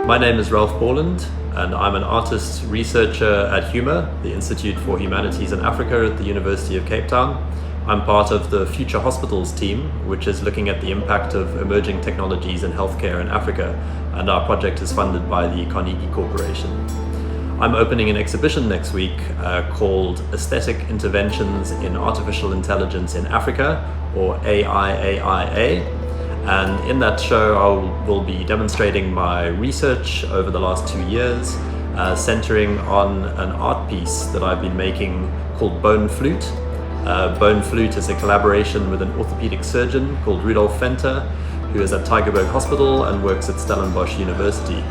My name is Dr Borland, and I'm an artist researcher at HUMA, the Institute for Humanities in Africa at the University of Cape Town. I'm part of the Future Hospitals team, which is looking at the impact of emerging technologies in healthcare in Africa, and our project is funded by the Carnegie Corporation. I'm opening an exhibition next week called Aesthetic Interventions in Artificial Intelligence in Africa, or AIAIA. And in that show, I will be demonstrating my research over the last 2 years, centering on an art piece that I've been making called Bone Flute. Bone Flute is a collaboration with an orthopedic surgeon called Rudolf Venter, who is at Tygerberg Hospital and works at Stellenbosch University.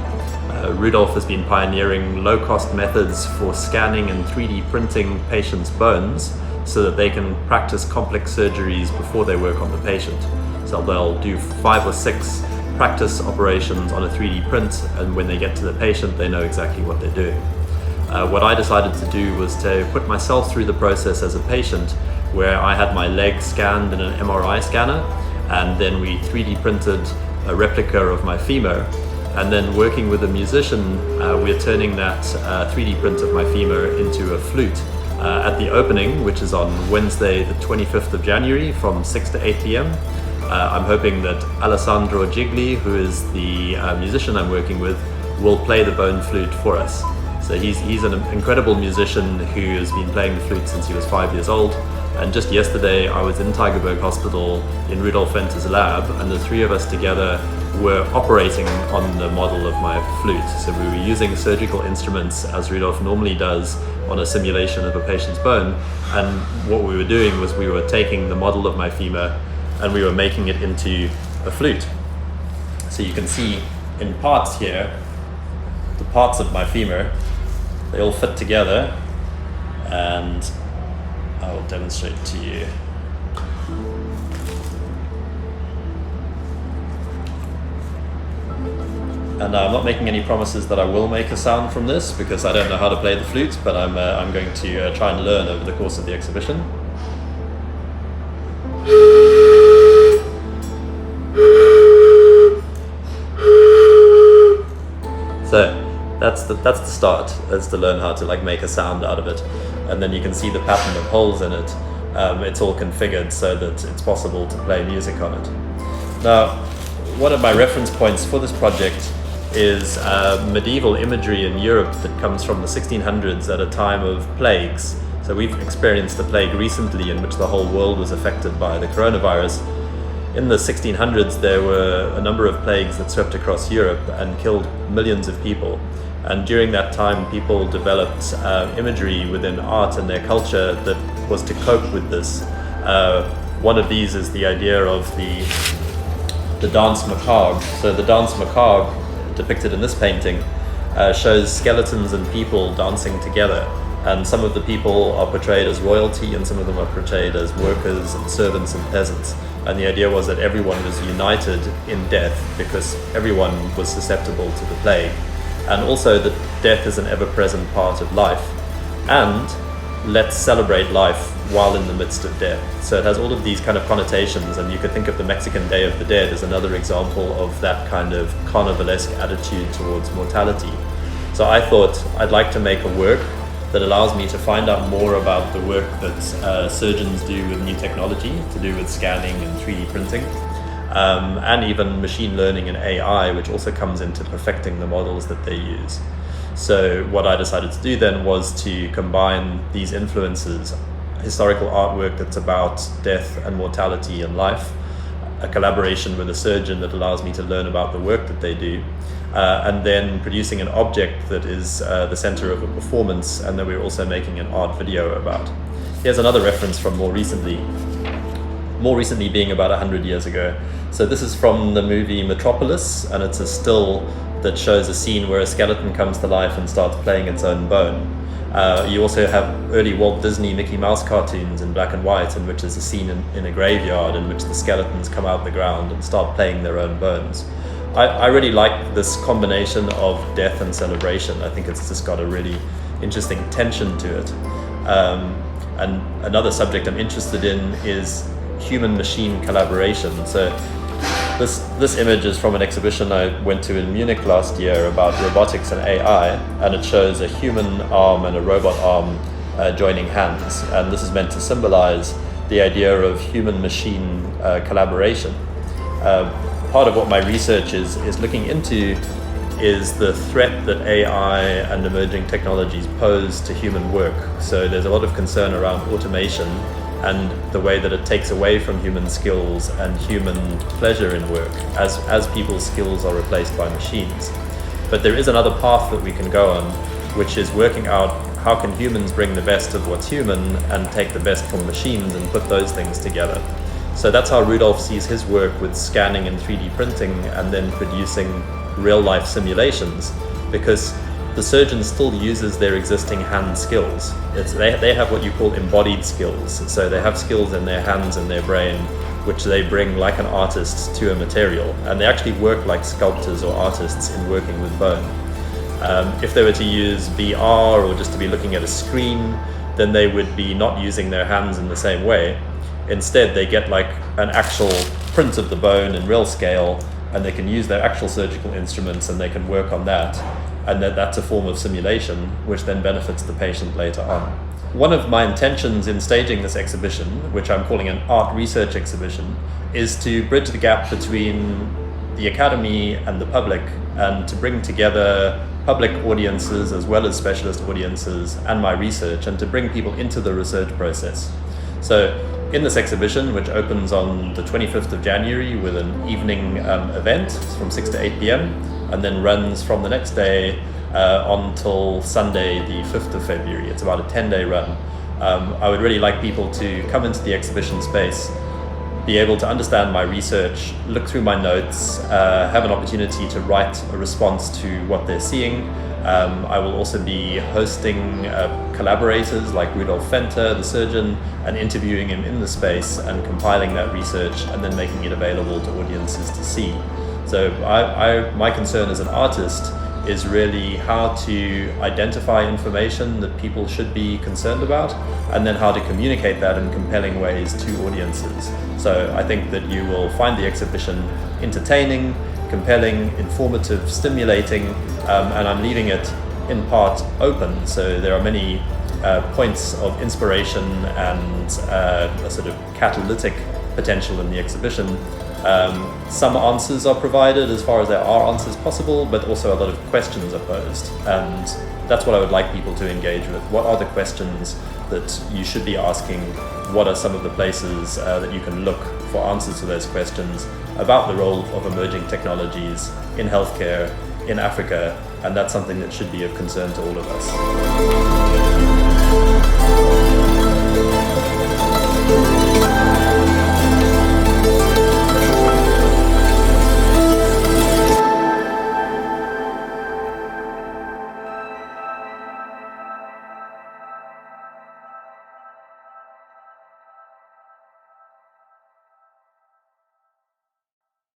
Rudolf has been pioneering low-cost methods for scanning and 3D printing patients' bones so that they can practice complex surgeries before they work on the patient. So they'll do 5 or 6 practice operations on a 3D print, and when they get to the patient, they know exactly what they're doing. What I decided to do was to put myself through the process as a patient, where I had my leg scanned in an MRI scanner, and then we 3D printed a replica of my femur. And then working with a musician, we're turning that 3D print of my femur into a flute. At the opening, which is on Wednesday the 25th of January from 6 to 8 p.m. I'm hoping that Alessandro Gigli, who is the musician I'm working with, will play the bone flute for us. So he's an incredible musician who has been playing the flute since he was 5 years old. And just yesterday I was in Tygerberg Hospital in Rudolf Venter's lab, and the 3 of us together were operating on the model of my flute. So we were using surgical instruments as Rudolf normally does on a simulation of a patient's bone. And what we were doing was we were taking the model of my femur and we were making it into a flute. So you can see in parts here, the parts of my femur, they all fit together, and I will demonstrate to you. And I'm not making any promises that I will make a sound from this because I don't know how to play the flute, but I'm going to try and learn over the course of the exhibition. So that's the start, is to learn how to make a sound out of it, and then you can see the pattern of holes in it. It's all configured so that it's possible to play music on it. Now, one of my reference points for this project is medieval imagery in Europe that comes from the 1600s at a time of plagues. So we've experienced a plague recently in which the whole world was affected by the coronavirus. In the 1600s, there were a number of plagues that swept across Europe and killed millions of people. And during that time, people developed imagery within art and their culture that was to cope with this. One of these is the idea of the danse macabre. So the danse macabre, depicted in this painting, shows skeletons and people dancing together. And some of the people are portrayed as royalty, and some of them are portrayed as workers and servants and peasants. And the idea was that everyone was united in death because everyone was susceptible to the plague. And also that death is an ever-present part of life. And let's celebrate life while in the midst of death. So it has all of these kind of connotations, and you could think of the Mexican Day of the Dead as another example of that kind of carnivalesque attitude towards mortality. So I thought I'd like to make a work that allows me to find out more about the work that surgeons do with new technology, to do with scanning and 3D printing, and even machine learning and AI, which also comes into perfecting the models that they use. So what I decided to do then was to combine these influences, historical artwork that's about death and mortality and life, a collaboration with a surgeon that allows me to learn about the work that they do, and then producing an object that is the center of a performance, and that we're also making an art video about. Here's another reference from more recently being about 100 years ago. So this is from the movie Metropolis, and it's a still that shows a scene where a skeleton comes to life and starts playing its own bone. You also have early Walt Disney Mickey Mouse cartoons in black and white, in which there's a scene in a graveyard in which the skeletons come out the ground and start playing their own bones. I really like this combination of death and celebration. I think it's just got a really interesting tension to it. And another subject I'm interested in is human-machine collaboration. So This image is from an exhibition I went to in Munich last year about robotics and AI, and it shows a human arm and a robot arm joining hands, and this is meant to symbolize the idea of human-machine collaboration. Part of what my research is looking into is the threat that AI and emerging technologies pose to human work. So there's a lot of concern around automation and the way that it takes away from human skills and human pleasure in work as people's skills are replaced by machines. But there is another path that we can go on, which is working out how can humans bring the best of what's human and take the best from machines and put those things together. So that's how Rudolf sees his work with scanning and 3D printing and then producing real-life simulations, because the surgeon still uses their existing hand skills. They have what you call embodied skills. So they have skills in their hands and their brain, which they bring like an artist to a material. And they actually work like sculptors or artists in working with bone. If they were to use VR or just to be looking at a screen, then they would be not using their hands in the same way. Instead, they get like an actual print of the bone in real scale, and they can use their actual surgical instruments and they can work on that. And that's a form of simulation, which then benefits the patient later on. One of my intentions in staging this exhibition, which I'm calling an art research exhibition, is to bridge the gap between the academy and the public, and to bring together public audiences as well as specialist audiences and my research, and to bring people into the research process. So in this exhibition, which opens on the 25th of January with an evening event from 6 to 8 p.m. and then runs from the next day until Sunday, the 5th of February. It's about a 10-day run. I would really like people to come into the exhibition space, be able to understand my research, look through my notes, have an opportunity to write a response to what they're seeing. I will also be hosting collaborators like Rudolf Fenter, the surgeon, and interviewing him in the space and compiling that research and then making it available to audiences to see. So my concern as an artist is really how to identify information that people should be concerned about, and then how to communicate that in compelling ways to audiences. So I think that you will find the exhibition entertaining, compelling, informative, stimulating, and I'm leaving it in part open. So there are many points of inspiration and a sort of catalytic potential in the exhibition. Some answers are provided as far as there are answers possible, but also a lot of questions are posed. And that's what I would like people to engage with. What are the questions that you should be asking? What are some of the places that you can look for answers to those questions about the role of emerging technologies in healthcare in Africa? And that's something that should be of concern to all of us.